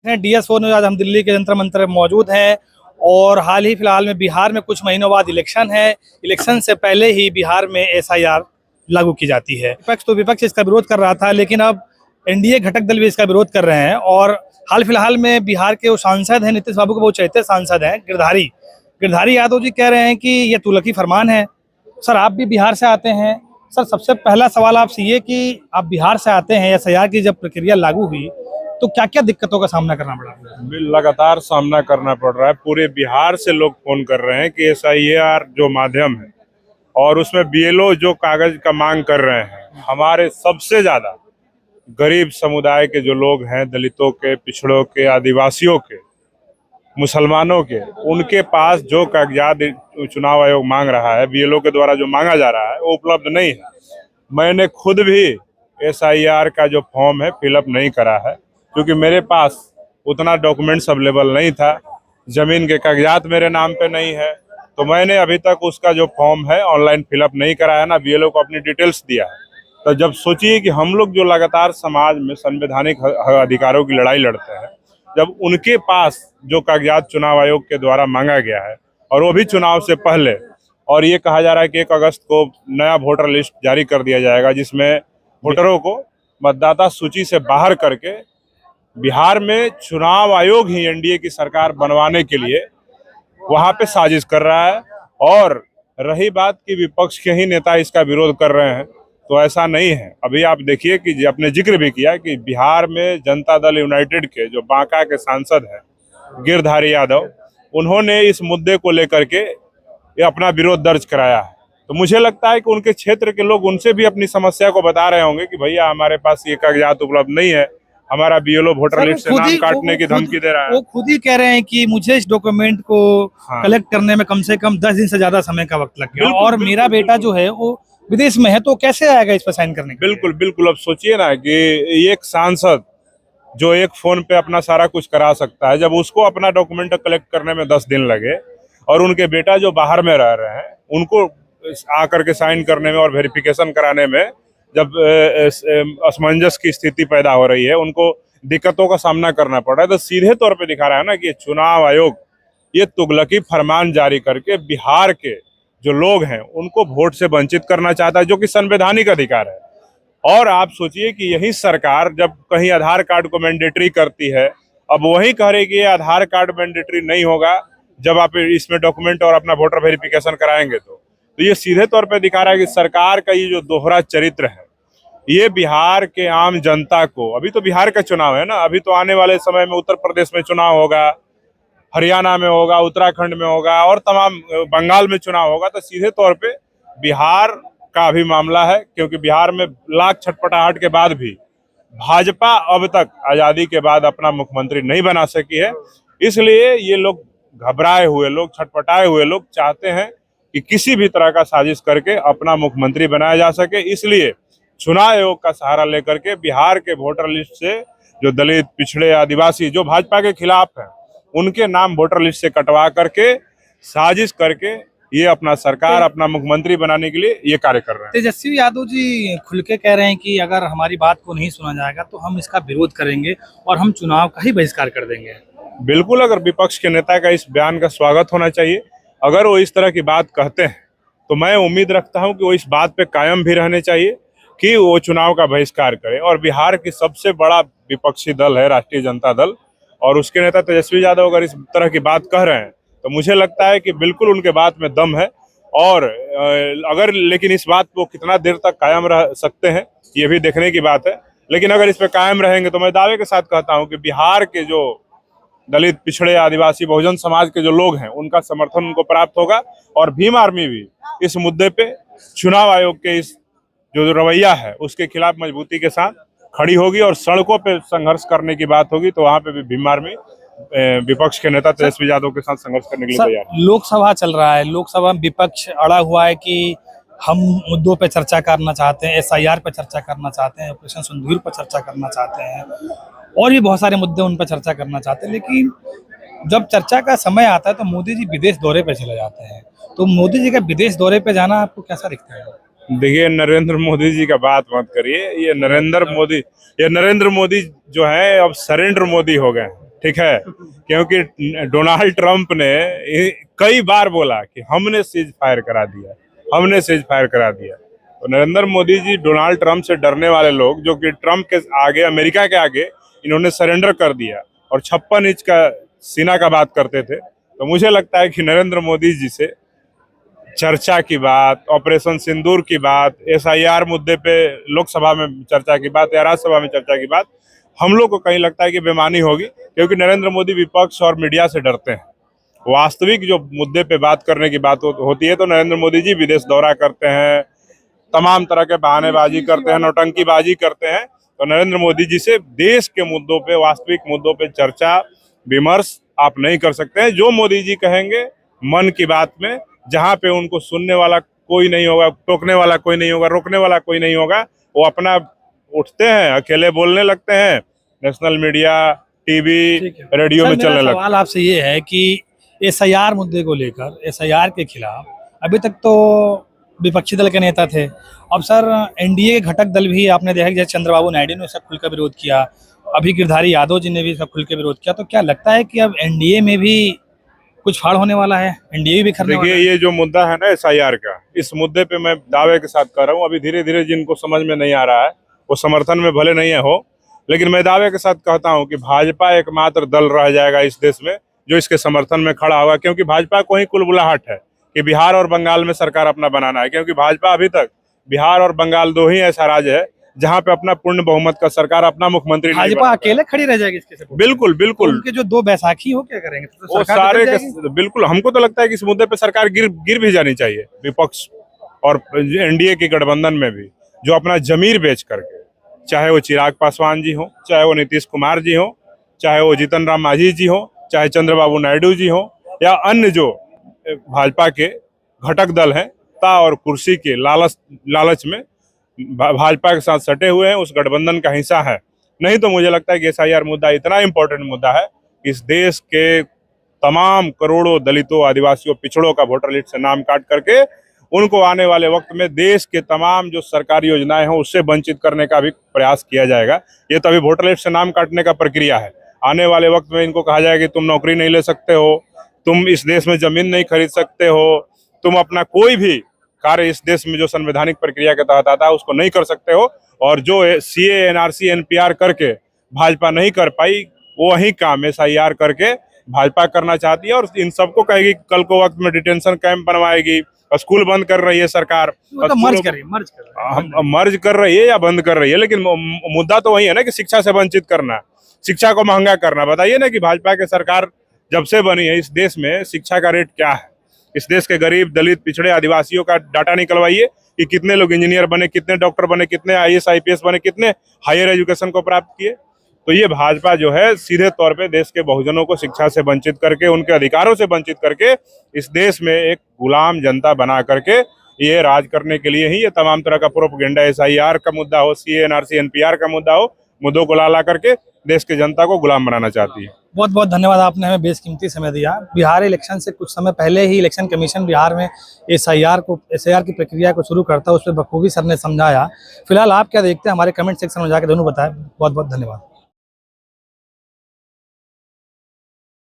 DS4 में आज हम दिल्ली के जंतर मंतर में मौजूद हैं और हाल ही फिलहाल में बिहार में कुछ महीनों बाद इलेक्शन है। इलेक्शन से पहले ही बिहार में SIR लागू की जाती है। विपक्ष इसका विरोध कर रहा था, लेकिन अब NDA घटक दल भी इसका विरोध कर रहे हैं। और हाल फिलहाल में बिहार के वो सांसद हैं, नीतीश बाबू के बहुत चहेते सांसद हैं, गिरधारी यादव जी कह रहे हैं कि ये तुगलकी फरमान है। सर, आप भी बिहार से आते हैं। सर, सबसे पहला सवाल आपसे ये कि आप बिहार से आते हैं, SIR की जब प्रक्रिया लागू हुई तो क्या क्या दिक्कतों का सामना करना पड़ा? लगातार सामना करना पड़ रहा है। पूरे बिहार से लोग फोन कर रहे हैं कि SIR जो माध्यम है और उसमें BLO जो कागज का मांग कर रहे हैं, हमारे सबसे ज्यादा गरीब समुदाय के जो लोग हैं, दलितों के, पिछड़ों के, आदिवासियों के, मुसलमानों के, उनके पास जो कागजात चुनाव आयोग मांग रहा है, BLO के द्वारा जो मांगा जा रहा है, वो उपलब्ध नहीं है। मैंने खुद भी SIR का जो फॉर्म है फिलअप नहीं करा है, क्योंकि मेरे पास उतना डॉक्यूमेंट्स अवेलेबल नहीं था, जमीन के कागजात मेरे नाम पे नहीं है, तो मैंने अभी तक उसका जो फॉर्म है ऑनलाइन फिलअप नहीं कराया, ना BLO को अपनी डिटेल्स दिया है। तो जब सोचिए कि हम लोग जो लगातार समाज में संवैधानिक अधिकारों की लड़ाई लड़ते हैं, जब उनके पास जो कागजात चुनाव आयोग के द्वारा मांगा गया है और वो भी चुनाव से पहले, और ये कहा जा रहा है कि 1 अगस्त को नया वोटर लिस्ट जारी कर दिया जाएगा, जिसमें वोटरों को मतदाता सूची से बाहर करके बिहार में चुनाव आयोग ही NDA की सरकार बनवाने के लिए वहां पे साजिश कर रहा है। और रही बात कि विपक्ष के ही नेता इसका विरोध कर रहे हैं, तो ऐसा नहीं है। अभी आप देखिए कि आपने जिक्र भी किया कि बिहार में जनता दल यूनाइटेड के जो बांका के सांसद हैं गिरधारी यादव, उन्होंने इस मुद्दे को लेकर के ये अपना विरोध दर्ज कराया है। तो मुझे लगता है कि उनके क्षेत्र के लोग उनसे भी अपनी समस्या को बता रहे होंगे कि भैया हमारे पास ये कागजात उपलब्ध नहीं है, हमारा BLO वोटर लिस्ट से नाम काटने की धमकी दे रहा है। वो खुद ही कह रहे हैं कि मुझे इस डॉक्यूमेंट को कलेक्ट करने में कम से कम 10 दिन से ज्यादा समय का वक्त लग गया, और मेरा बेटा जो है वो विदेश में है, तो कैसे आएगा इस पर साइन करने? बिल्कुल। अब सोचिए ना कि एक सांसद जो एक फोन पे अपना सारा कुछ करा सकता है, जब उसको अपना डॉक्यूमेंट कलेक्ट करने में 10 दिन लगे, और उनके बेटा जो बाहर में रह रहे हैं उनको आकर के साइन करने में और वेरिफिकेशन कराने में जब असमंजस की स्थिति पैदा हो रही है, उनको दिक्कतों का सामना करना पड़ रहा है, तो सीधे तौर पे दिखा रहा है ना कि चुनाव आयोग ये तुगलकी फरमान जारी करके बिहार के जो लोग हैं उनको वोट से वंचित करना चाहता है, जो कि संवैधानिक अधिकार है। और आप सोचिए कि यही सरकार जब कहीं आधार कार्ड को मैंडेटरी करती है, अब वही कह रही कि ये आधार कार्ड मैंडेटरी नहीं होगा जब आप इसमें डॉक्यूमेंट और अपना वोटर वेरिफिकेशन कराएंगे। तो ये सीधे तौर पे दिखा रहा है कि सरकार का ये जो दोहरा चरित्र है, ये बिहार के आम जनता को, अभी तो बिहार का चुनाव है ना, अभी तो आने वाले समय में उत्तर प्रदेश में चुनाव होगा, हरियाणा में होगा, उत्तराखंड में होगा, और तमाम बंगाल में चुनाव होगा। तो सीधे तौर पे बिहार का भी मामला है, क्योंकि बिहार में लाख छटपटाहट के बाद भी भाजपा अब तक आजादी के बाद अपना मुख्यमंत्री नहीं बना सकी है। इसलिए ये लोग घबराए हुए लोग, छटपटाए हुए लोग चाहते हैं कि किसी भी तरह का साजिश करके अपना मुख्यमंत्री बनाया जा सके। इसलिए चुनाव आयोग का सहारा लेकर के बिहार के वोटर लिस्ट से जो दलित, पिछड़े, आदिवासी जो भाजपा के खिलाफ हैं, उनके नाम वोटर लिस्ट से कटवा करके साजिश करके ये अपना सरकार, अपना मुख्यमंत्री बनाने के लिए ये कार्य कर रहे हैं। तेजस्वी यादव जी खुल के कह रहे हैं कि अगर हमारी बात को नहीं सुना जाएगा तो हम इसका विरोध करेंगे और हम चुनाव का ही बहिष्कार कर देंगे। बिल्कुल, अगर विपक्ष के नेता का इस बयान का स्वागत होना चाहिए। अगर वो इस तरह की बात कहते हैं तो मैं उम्मीद रखता हूं कि वो इस बात पे कायम भी रहने चाहिए कि वो चुनाव का बहिष्कार करे। और बिहार की सबसे बड़ा विपक्षी दल है राष्ट्रीय जनता दल, और उसके नेता तेजस्वी यादव अगर इस तरह की बात कह रहे हैं तो मुझे लगता है कि बिल्कुल उनके बात में दम है। और अगर लेकिन इस बात को कितना देर तक कायम रह सकते हैं ये भी देखने की बात है। लेकिन अगर इस पे कायम रहेंगे तो मैं दावे के साथ कहता हूं कि बिहार के जो दलित, पिछड़े, आदिवासी, बहुजन समाज के जो लोग हैं उनका समर्थन उनको प्राप्त होगा। और भीम आर्मी भी इस मुद्दे पे चुनाव आयोग के इस जो रवैया है उसके खिलाफ मजबूती के साथ खड़ी होगी, और सड़कों पे संघर्ष करने की बात होगी तो वहां पे भी भीम आर्मी विपक्ष के नेता तेजस्वी यादव के साथ संघर्ष करने के लिए तैयार है। लोकसभा चल रहा है, लोकसभा में विपक्ष अड़ा हुआ है कि हम मुद्दों पे चर्चा करना चाहते हैं, SIR पे चर्चा करना चाहते हैं, ऑपरेशन सिंदूर पर चर्चा करना चाहते हैं, और भी बहुत सारे मुद्दे उन पर चर्चा करना चाहते हैं। लेकिन जब चर्चा का समय आता है तो मोदी जी विदेश दौरे पे चले जाते हैं। तो मोदी जी का विदेश दौरे पे जाना आपको कैसा दिखता है? देखिए, नरेंद्र मोदी जी का बात मत करिए। ये नरेंद्र मोदी जो है अब सरेंडर मोदी हो गए हैं। ठीक है, क्योंकि डोनाल्ड ट्रंप ने कई बार बोला कि हमने सीज फायर करा दिया, हमने सीज फायर करा दिया। तो नरेंद्र मोदी जी डोनाल्ड ट्रंप से डरने वाले लोग, जो कि ट्रंप के आगे, अमेरिका के आगे इन्होंने सरेंडर कर दिया और 56 इंच का सीना का बात करते थे। तो मुझे लगता है कि नरेंद्र मोदी जी से चर्चा की बात, ऑपरेशन सिंदूर की बात, SIR मुद्दे पे लोकसभा में चर्चा की बात या राज्यसभा में चर्चा की बात, हम लोग को कहीं लगता है कि बेमानी होगी, क्योंकि नरेंद्र मोदी विपक्ष और मीडिया से डरते हैं। वास्तविक जो मुद्दे पे बात करने की बात होती है तो नरेंद्र मोदी जी विदेश दौरा करते हैं, तमाम तरह के बहानेबाजी करते हैं, नौटंकीबाजी करते हैं। तो नरेंद्र मोदी जी से देश के मुद्दों पे, वास्तविक मुद्दों पे चर्चा विमर्श आप नहीं कर सकते हैं। जो मोदी जी कहेंगे मन की बात में, जहाँ पे उनको सुनने वाला कोई नहीं होगा, टोकने वाला कोई नहीं होगा, रोकने वाला कोई नहीं होगा, वो अपना उठते हैं, अकेले बोलने लगते हैं, नेशनल मीडिया, टीवी, रेडियो में चलने लगते हैं। सवाल आपसे ये है कि SIR मुद्दे को लेकर, SIR के खिलाफ अभी तक तो विपक्षी दल के नेता थे, अब सर NDA के घटक दल भी आपने देखा कि जैसे चंद्रबाबू नायडू ने इसका खुलकर विरोध किया, अभी गिरधारी यादव जी ने भी इसका खुल के विरोध किया। तो क्या लगता है कि अब NDA में भी कुछ फाड़ होने वाला है, NDA भी करने वाला है? देखिए, ये जो मुद्दा है ना SIR का, इस मुद्दे पे मैं दावे के साथ कर रहा हूँ, अभी धीरे धीरे जिनको समझ में नहीं आ रहा है वो समर्थन में भले नहीं हो, लेकिन मैं दावे के साथ कहता हूँ कि भाजपा एकमात्र दल रह जाएगा इस देश में जो इसके समर्थन में खड़ा होगा, क्योंकि भाजपा को ही कुलबुलाहट है कि बिहार और बंगाल में सरकार अपना बनाना है। क्योंकि भाजपा अभी तक बिहार और बंगाल दो ही ऐसा राज्य है जहाँ पे अपना पूर्ण बहुमत का सरकार, अपना मुख्यमंत्री नहीं भाजपा अकेले खड़ी रह जाएगी इसके सपोर्ट? बिल्कुल बिल्कुल। उनके जो 2 बैसाखी हो क्या करेंगे? तो वो सारे बिल्कुल, हमको तो लगता है कि इस मुद्दे पे सरकार गिर भी जानी चाहिए, विपक्ष और NDA के गठबंधन में भी, जो अपना जमीर बेच करके, चाहे वो चिराग पासवान जी हो, चाहे वो नीतीश कुमार जी हो, चाहे वो जीतन राम मांझी जी हो, चाहे चंद्रबाबू नायडू जी हो, या अन्य जो भाजपा के घटक दल हैं, ता और कुर्सी के लालच में भाजपा के साथ सटे हुए हैं, उस गठबंधन का हिस्सा है। नहीं तो मुझे लगता है कि SIR मुद्दा इतना इम्पोर्टेंट मुद्दा है कि इस देश के तमाम करोड़ों दलितों, आदिवासियों, पिछड़ों का वोटर लिस्ट से नाम काट करके उनको आने वाले वक्त में देश के तमाम जो सरकारी योजनाएं हैं उससे वंचित करने का भी प्रयास किया जाएगा। ये तो अभी वोटर लिस्ट से नाम काटने का प्रक्रिया है। आने वाले वक्त में इनको कहा जाएगा कि तुम नौकरी नहीं ले सकते हो, तुम इस देश में जमीन नहीं खरीद सकते हो, तुम अपना कोई भी कार्य इस देश में जो संवैधानिक प्रक्रिया के तहत आता है उसको नहीं कर सकते हो। और जो CA, NRC, NPR करके भाजपा नहीं कर पाई, वो वही काम SIR करके भाजपा करना चाहती है, और इन सबको कहेगी कल को वक्त में डिटेंशन कैंप बनवाएगी, स्कूल बंद कर रही है सरकार। तो मर्ज कर रही है या बंद कर रही है, लेकिन मुद्दा तो वही है ना कि शिक्षा से वंचित करना, शिक्षा को महंगा करना। बताइए ना कि भाजपा की सरकार जब से बनी है इस देश में शिक्षा का रेट क्या है? इस देश के गरीब, दलित, पिछड़े, आदिवासियों का डाटा निकलवाइए कि कितने लोग इंजीनियर बने, कितने डॉक्टर बने, कितने IAS, IPS बने, कितने हायर एजुकेशन को प्राप्त किए। तो ये भाजपा जो है सीधे तौर पे देश के बहुजनों को शिक्षा से वंचित करके, उनके अधिकारों से वंचित करके, इस देश में एक गुलाम जनता बना करके ये राज करने के लिए ही ये तमाम तरह का प्रोपेगेंडा, SIR का मुद्दा हो, CA, NRC, NPR का मुद्दा हो, मुद्दों को ला करके देश की जनता को गुलाम बनाना चाहती है। बहुत बहुत धन्यवाद, आपने हमें बेशकीमती समय दिया। बिहार इलेक्शन से कुछ समय पहले ही इलेक्शन कमीशन बिहार में SIR की प्रक्रिया को शुरू करता है, उस पर बखूबी सर ने समझाया। फिलहाल आप क्या देखते हैं, हमारे कमेंट सेक्शन में जाकर दोनों बताएं। बहुत बहुत धन्यवाद।